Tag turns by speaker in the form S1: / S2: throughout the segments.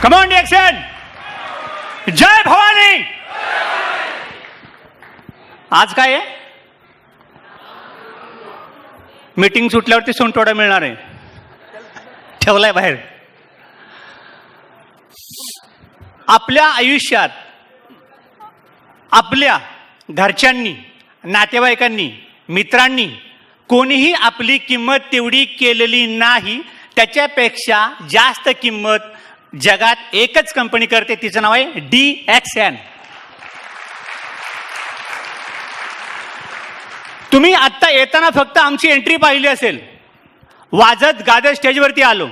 S1: Come on action. जय भवानी. आज काय आहे? मीटिंग सुटल्यावरती सोनटोडा मिळणार आहे, ठेवलाय बाहेर. आपल्या आयुष्यात आपल्या घरच्यांनी, नातेवाईकांनी, मित्रांनी कोणीही आपली किंमत तेवढी केलेली नाही. त्याच्यापेक्षा जास्त किंमत जगात एकच कंपनी करते, तिचं नाव आहे DXN. तुम्ही आत्ता येताना फक्त आमची एंट्री पाहिली असेल. वाजत गाजत स्टेजवरती आलो.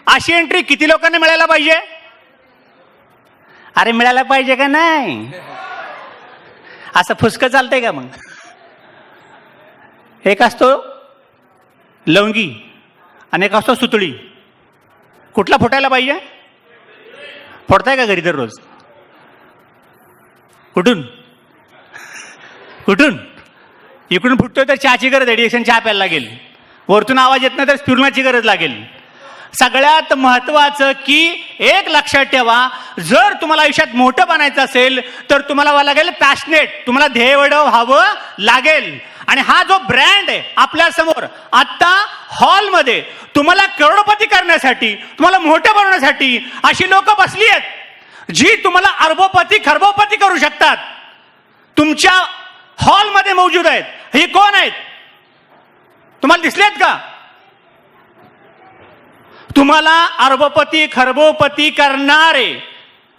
S1: अशी एंट्री किती लोकांना मिळायला पाहिजे? अरे मिळायला पाहिजे का नाही? असं फुसकं चालतंय का? मग एक असतो लवंगी आणि एक असतो सुतळी. कुठला फुटायला पाहिजे? फोडताय का घरी दररोज? कुठून कुठून? इकडून फुटतोय तर चहाची गरज आहे, डिएक्शन चहा प्यायला लागेल. वरतून आवाज येत नाही तर स्फुरणाची गरज लागेल. सगळ्यात महत्वाचं की एक लक्षात ठेवा, जर तुम्हाला आयुष्यात मोठं बनायचं असेल तर तुम्हाला व्हावं लागेल पॅशनेट. तुम्हाला ध्येयवड व्हावं लागेल. आणि हा जो ब्रँड आहे आपल्या समोर आता हॉलमध्ये, तुम्हाला करोडपती करण्यासाठी, तुम्हाला मोठं बनवण्यासाठी अशी लोक बसली आहेत जी तुम्हाला अरबोपती खरबोपती करू शकतात. तुमच्या हॉलमध्ये मौजूद आहेत. हे कोण आहेत? तुम्हाला दिसलेत का? तुम्हाला अरबोपती खरबोपती करणारे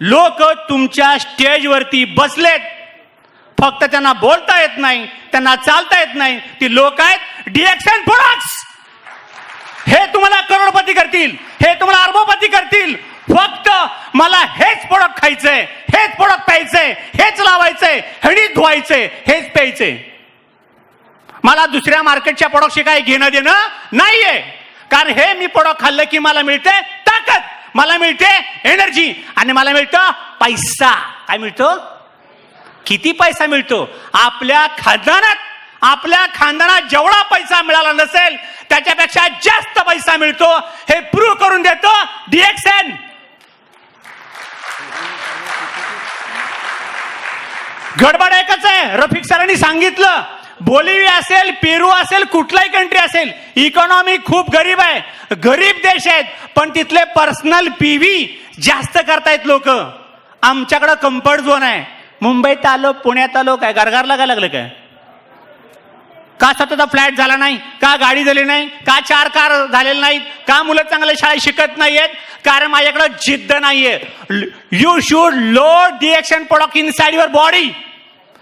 S1: लोक तुमच्या स्टेजवरती बसलेत. फक्त त्यांना बोलता येत नाही, त्यांना चालता येत नाही. ती लोक आहेत DXN प्रोडक्ट्स. हे तुम्हाला करोडपती करतील, हे तुम्हाला अरबोपती करतील. फक्त मला हेच प्रोडक्ट खायचंय, हेच प्रोडक्ट प्यायचंय, हेच लावायचंय, हेच धुवायचंय, हेच प्यायचंय. मला दुसऱ्या मार्केटच्या प्रोडक्टशी काही घेणं देणं नाहीये. कारण हे मी प्रोडक्ट खाल्लं की मला मिळते ताकद, मला मिळते एनर्जी आणि मला मिळतं पैसा. काय मिळतो? किती पैसा मिळतो? आपल्या खानदानात जेवढा पैसा मिळाला नसेल त्याच्यापेक्षा जास्त पैसा मिळतो. हे प्रूव्ह करून देतो DXN. गडबड एकच आहे. रफिक सरांनी सांगितलं, बोलिव्हिया असेल, पेरू असेल, कुठलाही कंट्री असेल, इकॉनॉमी खूप गरीब आहे, गरीब देश आहेत, पण तिथले पर्सनल PV जास्त करतायत लोक. आमच्याकडे कम्फर्ट झोन आहे. मुंबईत आलो, पुण्यात आलो, काय गारगारला काय लागलं? काय का स्वतःचा फ्लॅट झाला नाही? का गाडी झाली नाही? का 4 कार झालेल्या नाहीत? का मुलं चांगल्या शाळेत शिकत नाहीयेत? कारण माझ्याकडे जिद्द नाहीये. You should load DXN product inside your body.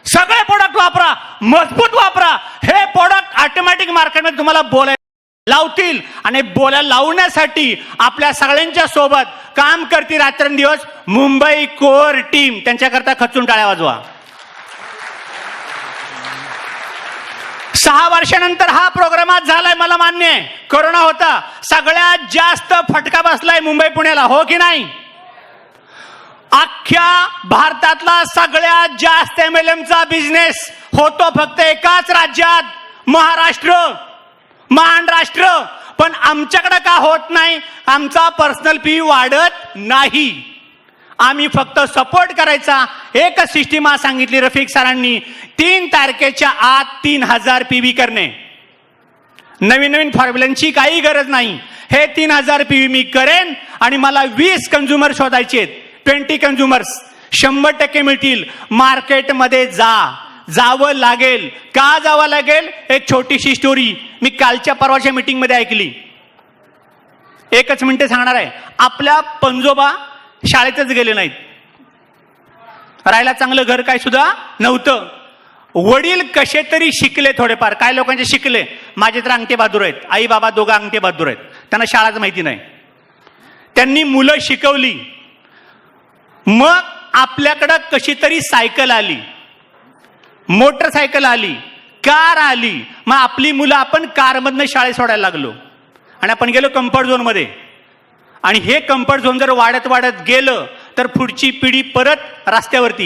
S1: सगळे प्रोडक्ट वापरा, मजबूत वापरा. हे प्रोडक्ट ऑटोमॅटिक मार्केटमध्ये तुम्हाला बोलायला लावतील. आणि बोलायला लावण्यासाठी आपल्या सगळ्यांच्या सोबत काम करते रात्रंदिवस मुंबई कोर टीम. त्यांच्याकरता खचून टाळ्या वाजवा. 6 वर्षानंतर हा प्रोग्राम आज झालाय, मला मान्य आहे. कोरोना होता, सगळ्यात जास्त फटका बसलाय मुंबई पुण्याला, हो की नाही? अख्ख्या भारतातला सगळ्यात जास्त MLMचा बिझनेस होतो फक्त एकाच राज्यात, महाराष्ट्र. पण आमच्याकडे का होत नाही? आमचा पर्सनल PV वाढत नाही. आम्ही फक्त सपोर्ट करायचा. एकच सिस्टीम सांगितली रफिक सरांनी, 3 तारखेच्या आत 3000 PV करणे. नवीन फॉर्म्युलांची काही गरज नाही. हे 3000 PV मी करेन आणि मला 20 कंझ्युमर शोधायचे आहेत. 20 कंझ्युमर्स 100% मिळतील. मार्केटमध्ये जावं लागेल. का जावं लागेल? एक छोटीशी स्टोरी मी कालच्या परवाच्या मीटिंग मध्ये ऐकली. 1 मिनिट सांगणार आहे. आपल्या पंजोबा शाळेतच गेले नाहीत, राहायला चांगलं घर काय सुद्धा नव्हतं. वडील कसे तरी शिकले थोडेफार, काय लोकांचे शिकले. माझे तर अंगठे बहादूर आहेत, आई बाबा दोघं अंगठे बहादूर आहेत. त्यांना शाळाच माहिती नाही. त्यांनी मुलं शिकवली. मग आपल्याकडं कशी तरी सायकल आली, मोटरसायकल आली, कार आली. मग आपली मुलं आपण कारमधनं शाळेत सोडायला लागलो आणि आपण गेलो कम्फर्ट झोन मध्ये. आणि हे कम्फर्ट झोन जर वाढत वाढत गेलं तर पुढची पिढी परत रस्त्यावरती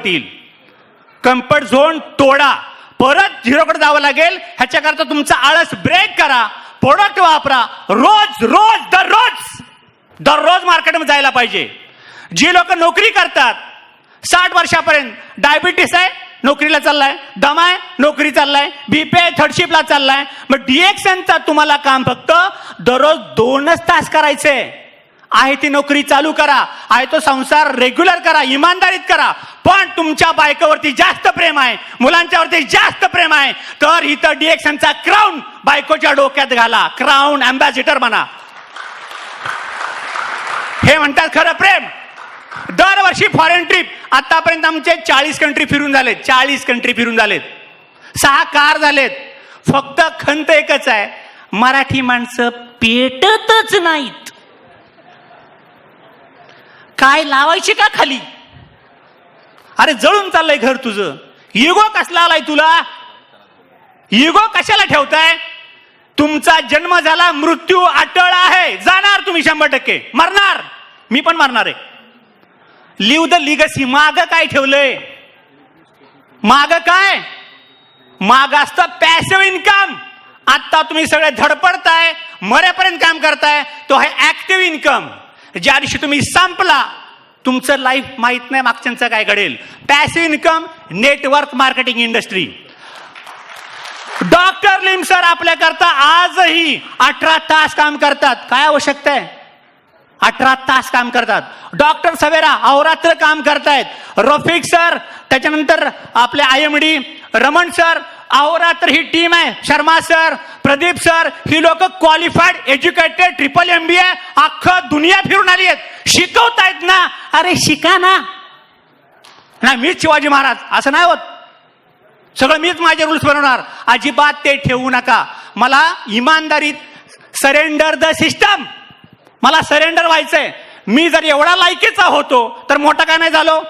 S1: येईल. कम्फर्ट झोन तोडा, परत झिरोकडे जावं लागेल. ह्याच्याकरता तुमचा आळस ब्रेक करा, प्रोडक्ट वापरा, रोज दररोज दररोज मार्केटमध्ये जायला पाहिजे. जी लोक नोकरी करतात 60 वर्षापर्यंत, डायबिटीस आहे नोकरीला चाललाय, दमा आहे नोकरी चाललाय, बीपी आहे थर्ड शिफ्टला चाललाय. मग डीएक्सएनचा तुम्हाला काम फक्त दररोज 2च तास करायचंय. आहे ती नोकरी चालू करा, आहे तो संसार रेग्युलर करा, इमानदारीत करा. पण तुमच्या बायकोवरती जास्त प्रेम आहे, मुलांच्यावरती जास्त प्रेम आहे, तर इथं डीएक्सएनचा क्राऊन बायकोच्या डोक्यात घाला, क्राऊन अँबॅसिडर बना. हे म्हणतात खरं प्रेम. दरवर्षी फॉरेन ट्रिप, आतापर्यंत आमचे 40 कंट्री फिरून झालेत, 40 कंट्री फिरून झालेत, 6 कार झालेत. फक्त खंत एकच आहे, मराठी माणसं पेटतच नाहीत. काय लावायची का खाली? अरे जळून चाललंय घर तुझं. इगो कसला आलाय तुला? इगो कशाला ठेवताय? तुमचा जन्म झाला, मृत्यू अटळ आहे, जाणार तुम्ही 100%, मरणार, मी पण मरणार आहे. Leave the legacy. माग काय ठेवलंय? माग काय? माग असतं पॅसिव्ह इन्कम. आता तुम्ही सगळे धडपडताय, मरेपर्यंत काम करताय, तो आहे ऍक्टिव्ह इन्कम. ज्या दिवशी तुम्ही संपला, तुमचं लाईफ माहित नाही मागच्यांचं काय घडेल. Passive income, network marketing industry. Doctor लिम सर आपल्याकरता आजही 18 तास काम करतात. काय आवश्यकता आहे? 18 तास काम करतात. डॉक्टर सवेरा अहोरात्र काम करतायत. रफिक सर, त्याच्यानंतर आपले IMD रमण सर, अहोरात्र ही टीम आहे. शर्मा सर, प्रदीप सर, ही लोक क्वालिफाईड, एज्युकेटेड, ट्रिपल MBA, अख्खं दुनिया फिरून आली आहेत. शिकवतायत ना, अरे शिका ना. नाही मीच शिवाजी महाराज असं नाही होत, सगळं मीच माझे रूल्स बनवणार, अजिबात ते ठेवू नका. मला इमानदारीत सरेंडर द सिस्टम, मला सरेंडर व्हायचंय. मी जर एवढा लायकीचा होतो तर मोठा काय नाही झालो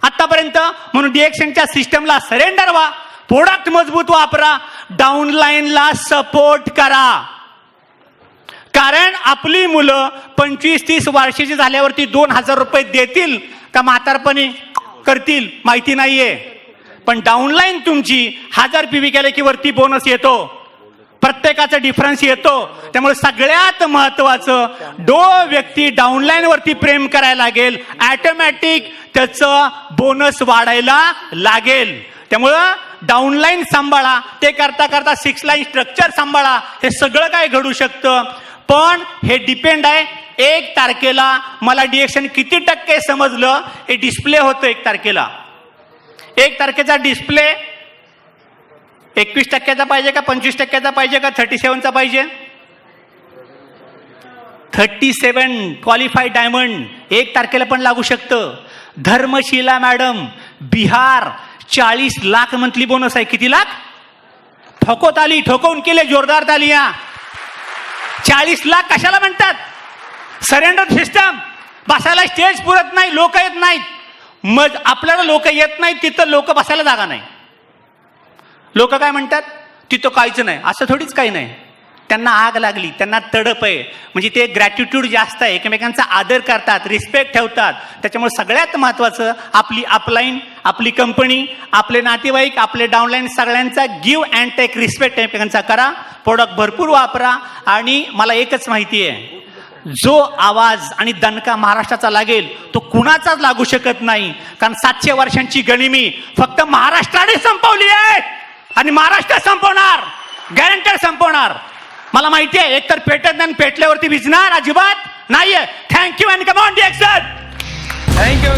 S1: आतापर्यंत. म्हणून डीएक्सएनच्या सिस्टमला सरेंडर व्हा, प्रोडक्ट मजबूत वापरा, डाऊनलाईनला सपोर्ट करा. कारण आपली मुलं 25-30 वर्षाची झाल्यावरती 2,000 रुपये देतील का म्हातारपणी करतील माहिती नाहीये. पण डाऊनलाईन तुमची 1000 PV केले की वरती बोनस येतो, प्रत्येकाचा डिफरन्स येतो. त्यामुळे सगळ्यात महत्वाचं, व्यक्ती डाऊनलाईन वरती प्रेम करायला लागेल, ऑटोमॅटिक त्याचं बोनस वाढायला लागेल. त्यामुळं डाऊनलाईन सांभाळा, ते करता करता 6 लाईन स्ट्रक्चर सांभाळा. हे सगळं काय घडू शकतं, पण हे डिपेंड आहे 1 तारखेला मला डीएक्सएन किती टक्के समजलं हे डिस्प्ले होतं. 1 तारखेला 1 तारखेचा डिस्प्ले 21% पाहिजे का 25% पाहिजे का 37चा पाहिजे? 37 क्वालिफाईड डायमंड 1 तारखेला पण लागू शकतं. Dharamshila madam, Bihar, 40 lakh monthly bonus आहे. किती लाख? ठोकवून केले, जोरदार तालिया. 40 लाख कशाला म्हणतात? Surrender system. बसायला स्टेज पुरत नाही, लोक येत नाहीत. मग आपल्याला लोक येत नाहीत, तिथं लोक बसायला जागा नाही. लोक काय म्हणतात? तिथं काहीच नाही. असं थोडीच काही नाही. त्यांना आग लागली, त्यांना तडप आहे, म्हणजे ते ग्रॅटिट्यूड जास्त आहे, एकमेकांचा आदर करतात, रिस्पेक्ट ठेवतात. त्याच्यामुळे सगळ्यात महत्वाचं आपली अपलाईन, आपली कंपनी, आपले नातेवाईक, आपले डाऊनलाईन, सगळ्यांचा गिव्ह अँड टेक रिस्पेक्ट एकमेकांचा करा. प्रोडक्ट भरपूर वापरा. आणि मला एकच माहिती आहे, जो आवाज आणि दणका महाराष्ट्राचा लागेल तो कुणाचाच लागू शकत नाही. कारण 700 वर्षांची गनिमी फक्त महाराष्ट्राने संपवली आहे आणि महाराष्ट्र संपवणार, गॅरंटेड संपवणार. मला माहिती आहे, एकतर पेटत नाही, पेटल्यावरती भिजणार अजिबात नाहीये. Thank you and come on DXN.
S2: Thank you.